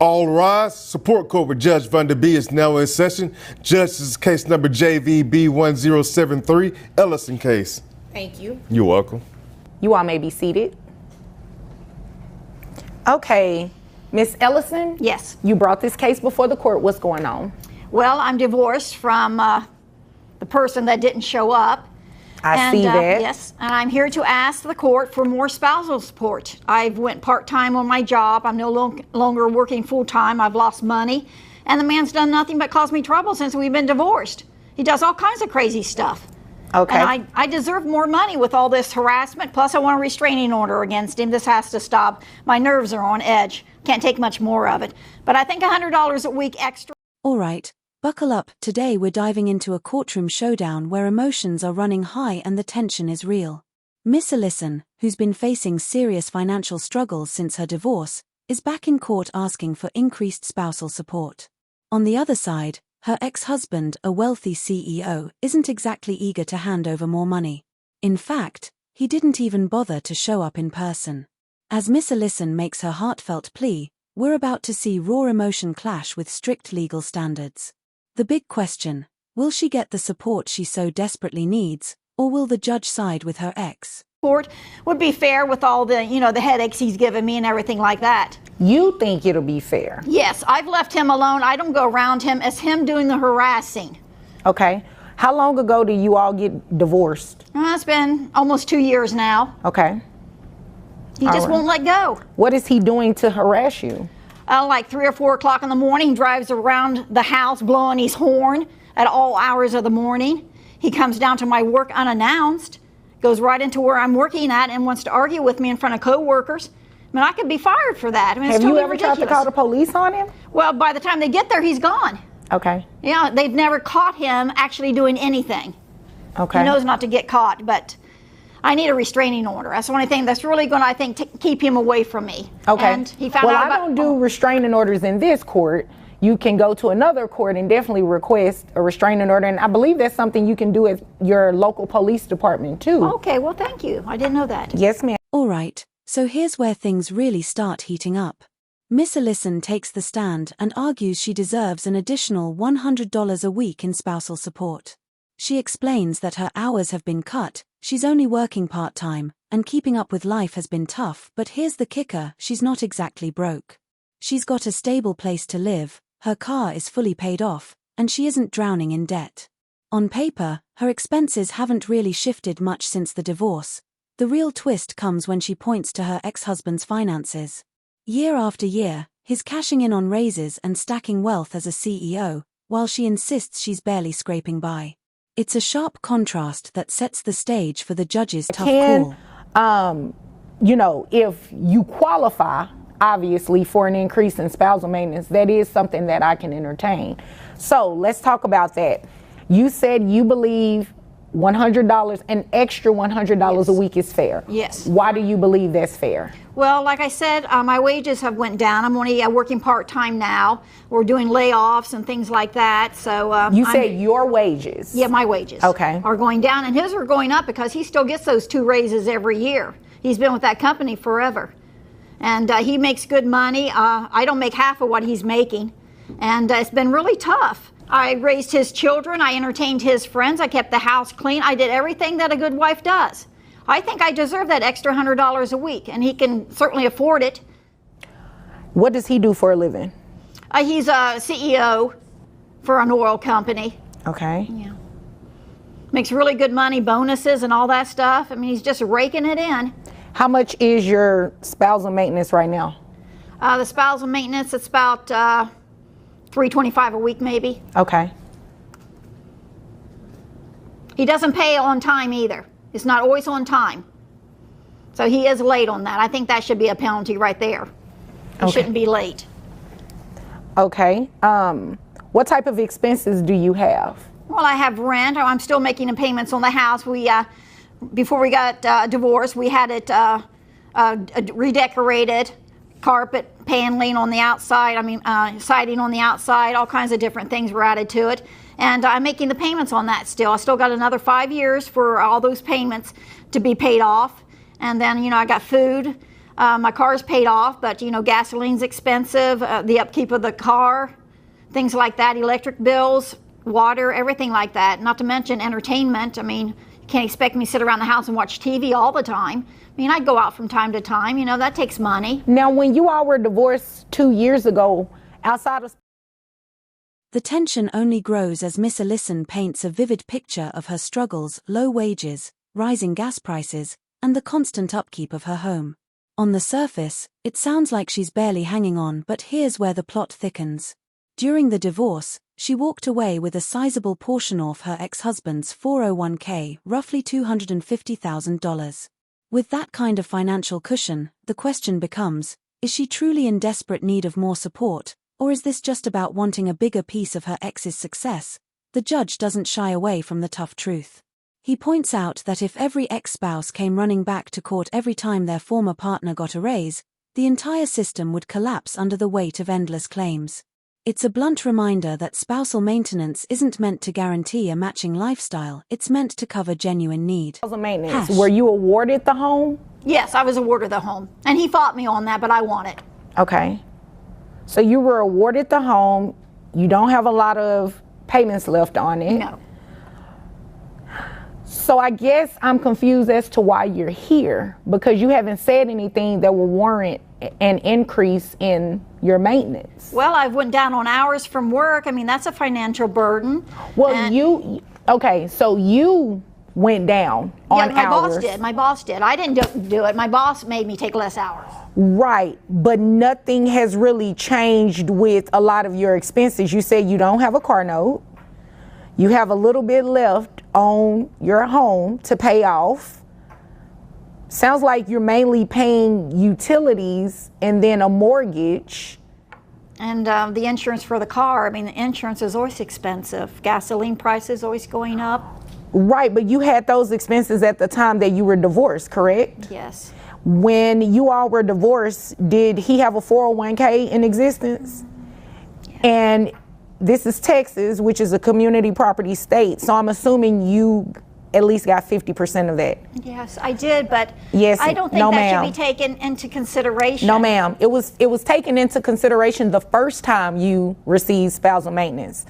All rise. Support court with Judge Van Der Bee is now in session. Judge, this is case number JVB1073, Ellison case. Thank you. You're welcome. You all may be seated. Okay, Miss Ellison? Yes. You brought this case before the court. What's going on? Well, I'm divorced from the person that didn't show up. I see that. Yes, and I'm here to ask the court for more spousal support. I've went part-time on my job. I'm no longer working full-time. I've lost money. And the man's done nothing but cause me trouble since we've been divorced. He does all kinds of crazy stuff. Okay. And I deserve more money with all this harassment. Plus, I want a restraining order against him. This has to stop. My nerves are on edge. Can't take much more of it. But I think $100 a week extra. All right. Buckle up, today we're diving into a courtroom showdown where emotions are running high and the tension is real. Miss Ellison, who's been facing serious financial struggles since her divorce, is back in court asking for increased spousal support. On the other side, her ex-husband, a wealthy CEO, isn't exactly eager to hand over more money. In fact, he didn't even bother to show up in person. As Miss Ellison makes her heartfelt plea, we're about to see raw emotion clash with strict legal standards. The big question, will she get the support she so desperately needs, or will the judge side with her ex? Court would be fair with all the, the headaches he's given me and everything like that. You think it'll be fair? Yes, I've left him alone. I don't go around him. It's him doing the harassing. Okay. How long ago did you all get divorced? It's been almost 2 years now. Okay. He just won't let go. What is he doing to harass you? Like 3 or 4 o'clock in the morning, he drives around the house blowing his horn at all hours of the morning. He comes down to my work unannounced, goes right into where I'm working at and wants to argue with me in front of co-workers. I mean, I could be fired for that. I mean, Have it's totally you ever ridiculous. tried to call the police on him? Well, by the time they get there, he's gone. Okay. Yeah, they've never caught him actually doing anything. Okay. He knows not to get caught, but I need a restraining order. That's the only thing that's really going to, I think, keep him away from me. Okay. And he found well, out I don't do restraining orders in this court. You can go to another court and definitely request a restraining order. And I believe that's something you can do at your local police department, too. Okay, well, thank you. I didn't know that. Yes, ma'am. All right, so here's where things really start heating up. Miss Ellison takes the stand and argues she deserves an additional $100 a week in spousal support. She explains that her hours have been cut, she's only working part-time, and keeping up with life has been tough, but here's the kicker, she's not exactly broke. She's got a stable place to live, her car is fully paid off, and she isn't drowning in debt. On paper, her expenses haven't really shifted much since the divorce. The real twist comes when she points to her ex-husband's finances. Year after year, he's cashing in on raises and stacking wealth as a CEO, while she insists she's barely scraping by. It's a sharp contrast that sets the stage for the judge's tough call. If you qualify, obviously, for an increase in spousal maintenance, that is something that I can entertain. So let's talk about that. You said you believe $100, an extra $100 a week is fair. Yes. Why do you believe that's fair? Well, like I said, my wages have went down. I'm only working part-time now. We're doing layoffs and things like that. So you said your wages? Yeah, my wages. Okay. Are going down, and his are going up because he still gets those 2 raises every year. He's been with that company forever. And he makes good money. I don't make half of what he's making. And it's been really tough. I raised his children. I entertained his friends. I kept the house clean. I did everything that a good wife does. I think I deserve that extra $100 a week, and he can certainly afford it. What does he do for a living? He's a CEO for an oil company. Okay. Yeah. Makes really good money, bonuses and all that stuff. I mean, he's just raking it in. How much is your spousal maintenance right now? The spousal maintenance, it's about $325 a week maybe. Okay. He doesn't pay on time either. It's not always on time. So he is late on that. I think that should be a penalty right there. He shouldn't be late. Okay. What type of expenses do you have? Well, I have rent. I'm still making the payments on the house. We, before we got divorced, we had it redecorated, carpet paneling on the outside, siding on the outside, all kinds of different things were added to it. And I'm making the payments on that still. I still got another 5 years for all those payments to be paid off. And then, I got food. My car's paid off, but you know, gasoline's expensive, the upkeep of the car, things like that, electric bills, water, everything like that. Not to mention entertainment. I mean, you can't expect me to sit around the house and watch TV all the time. I mean, I go out from time to time, you know, that takes money. Now, when you all were divorced 2 years ago, outside of... The tension only grows as Miss Ellison paints a vivid picture of her struggles, low wages, rising gas prices, and the constant upkeep of her home. On the surface, it sounds like she's barely hanging on, but here's where the plot thickens. During the divorce, she walked away with a sizable portion of her ex-husband's 401k, roughly $250,000. With that kind of financial cushion, the question becomes, is she truly in desperate need of more support, or is this just about wanting a bigger piece of her ex's success? The judge doesn't shy away from the tough truth. He points out that if every ex-spouse came running back to court every time their former partner got a raise, the entire system would collapse under the weight of endless claims. It's a blunt reminder that spousal maintenance isn't meant to guarantee a matching lifestyle, it's meant to cover genuine need. Maintenance. Were you awarded the home? Yes, I was awarded the home. And he fought me on that, but I won it. Okay. So you were awarded the home. You don't have a lot of payments left on it. No. So I guess I'm confused as to why you're here, because you haven't said anything that will warrant an increase in your maintenance. Well, I went down on hours from work. I mean, that's a financial burden. Well, and okay, so you went down on hours. Yeah, my boss did. I didn't do it. My boss made me take less hours. Right, but nothing has really changed with a lot of your expenses. You said you don't have a car note. You have a little bit left on your home to pay off. Sounds like you're mainly paying utilities and then a mortgage. And the insurance for the car. I mean, the insurance is always expensive. Gasoline prices always going up. Right, but you had those expenses at the time that you were divorced, correct? Yes. When you all were divorced, did he have a 401k in existence? Yes. And this is Texas, which is a community property state, so I'm assuming you at least got 50% of that. Yes, I did, but yes, I don't think no, that ma'am. should be taken into consideration. No, ma'am. It was taken into consideration the first time you received spousal maintenance.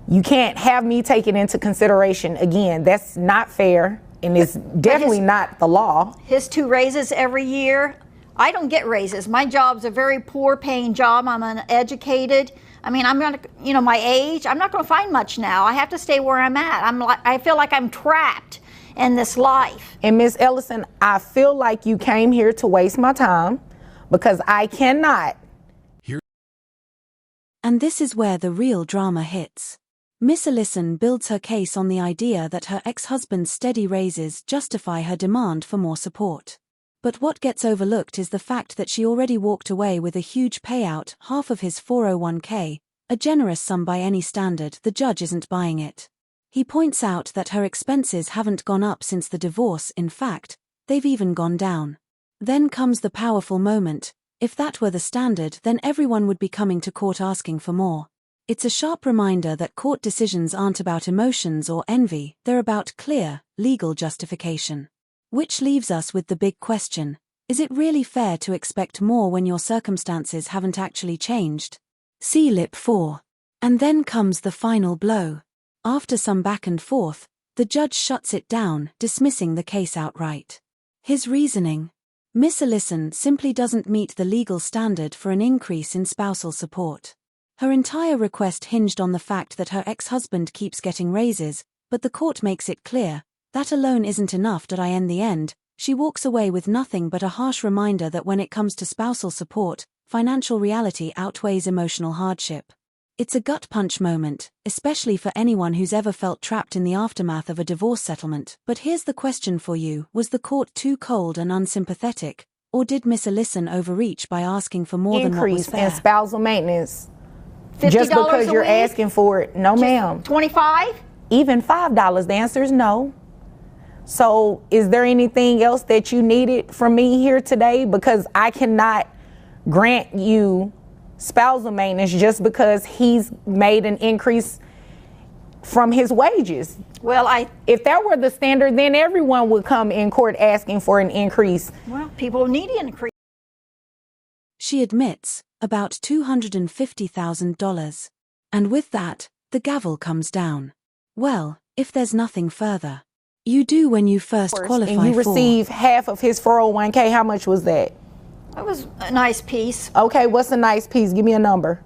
You can't have me take it into consideration again. That's not fair, and it's definitely not the law. His 2 raises every year. I don't get raises. My job's a very poor paying job. I'm uneducated. I mean, I'm not, you know, my age, I'm not going to find much now. I have to stay where I'm at. I feel like I'm trapped in this life. And Ms. Ellison, I feel like you came here to waste my time because I cannot. And this is where the real drama hits. Miss Ellison builds her case on the idea that her ex-husband's steady raises justify her demand for more support. But what gets overlooked is the fact that she already walked away with a huge payout, half of his 401k, a generous sum by any standard. The judge isn't buying it. He points out that her expenses haven't gone up since the divorce. In fact, they've even gone down. Then comes the powerful moment. If that were the standard, then everyone would be coming to court asking for more. It's a sharp reminder that court decisions aren't about emotions or envy, they're about clear, legal justification. Which leaves us with the big question, is it really fair to expect more when your circumstances haven't actually changed? See Lip 4. And then comes the final blow. After some back and forth, the judge shuts it down, dismissing the case outright. His reasoning: Miss Ellison simply doesn't meet the legal standard for an increase in spousal support. Her entire request hinged on the fact that her ex-husband keeps getting raises, but the court makes it clear that alone isn't enough. In the end, she walks away with nothing but a harsh reminder that when it comes to spousal support, financial reality outweighs emotional hardship. It's a gut punch moment, especially for anyone who's ever felt trapped in the aftermath of a divorce settlement. But here's the question for you: was the court too cold and unsympathetic, or did Miss Ellison overreach by asking for more than what was fair? Increase in spousal maintenance. $50 just because a you're week? asking for it. No, ma'am. 25? Even $5. The answer is no. So is there anything else that you needed from me here today? Because I cannot grant you spousal maintenance just because he's made an increase from his wages. Well, If that were the standard, then everyone would come in court asking for an increase. well, people need an increase. She admits, about $250,000. And with that, the gavel comes down. Well, if there's nothing further. You do when you first qualify and you receive half of his 401k. How much was that? It was a nice piece, Okay, what's a nice piece? Give me a number.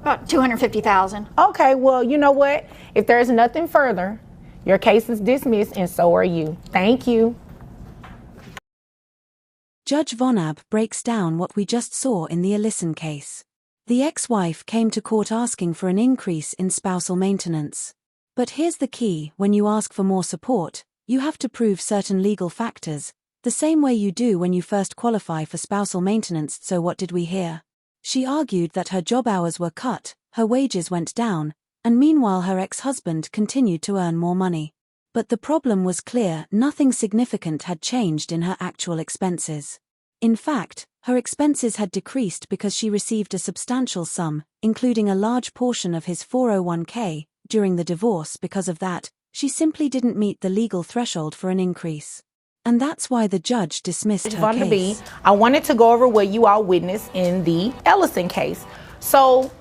about $250,000. Okay, well, you know what? If there's nothing further, your case is dismissed and so are you. Thank you. Judge Von Ab breaks down what we just saw in the Ellison case. The ex-wife came to court asking for an increase in spousal maintenance. But here's the key: when you ask for more support, you have to prove certain legal factors, the same way you do when you first qualify for spousal maintenance. So what did we hear? She argued that her job hours were cut, her wages went down, and meanwhile her ex-husband continued to earn more money. But the problem was clear: nothing significant had changed in her actual expenses. In fact, her expenses had decreased because she received a substantial sum, including a large portion of his 401k, during the divorce. Because of that, she simply didn't meet the legal threshold for an increase. And that's why the judge dismissed her case. I wanted to go over what you all witnessed in the Ellison case. So,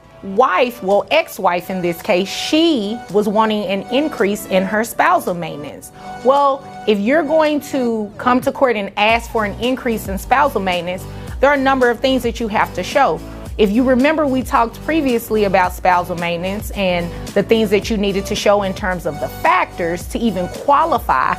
ex-wife in this case, she was wanting an increase in her spousal maintenance. Well, if you're going to come to court and ask for an increase in spousal maintenance, there are a number of things that you have to show. If you remember, we talked previously about spousal maintenance and the things that you needed to show in terms of the factors to even qualify.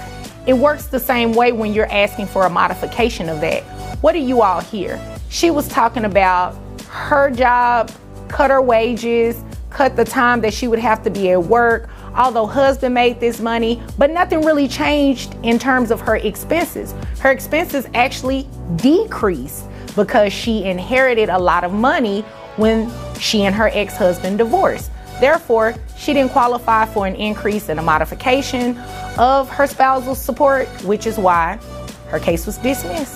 It works the same way when you're asking for a modification of that. What do you all hear? She was talking about her job, cut her wages, cut the time that she would have to be at work, although husband made this money, but nothing really changed in terms of her expenses. Her expenses actually decreased because she inherited a lot of money when she and her ex-husband divorced. Therefore, she didn't qualify for an increase in a modification of her spousal support, which is why her case was dismissed.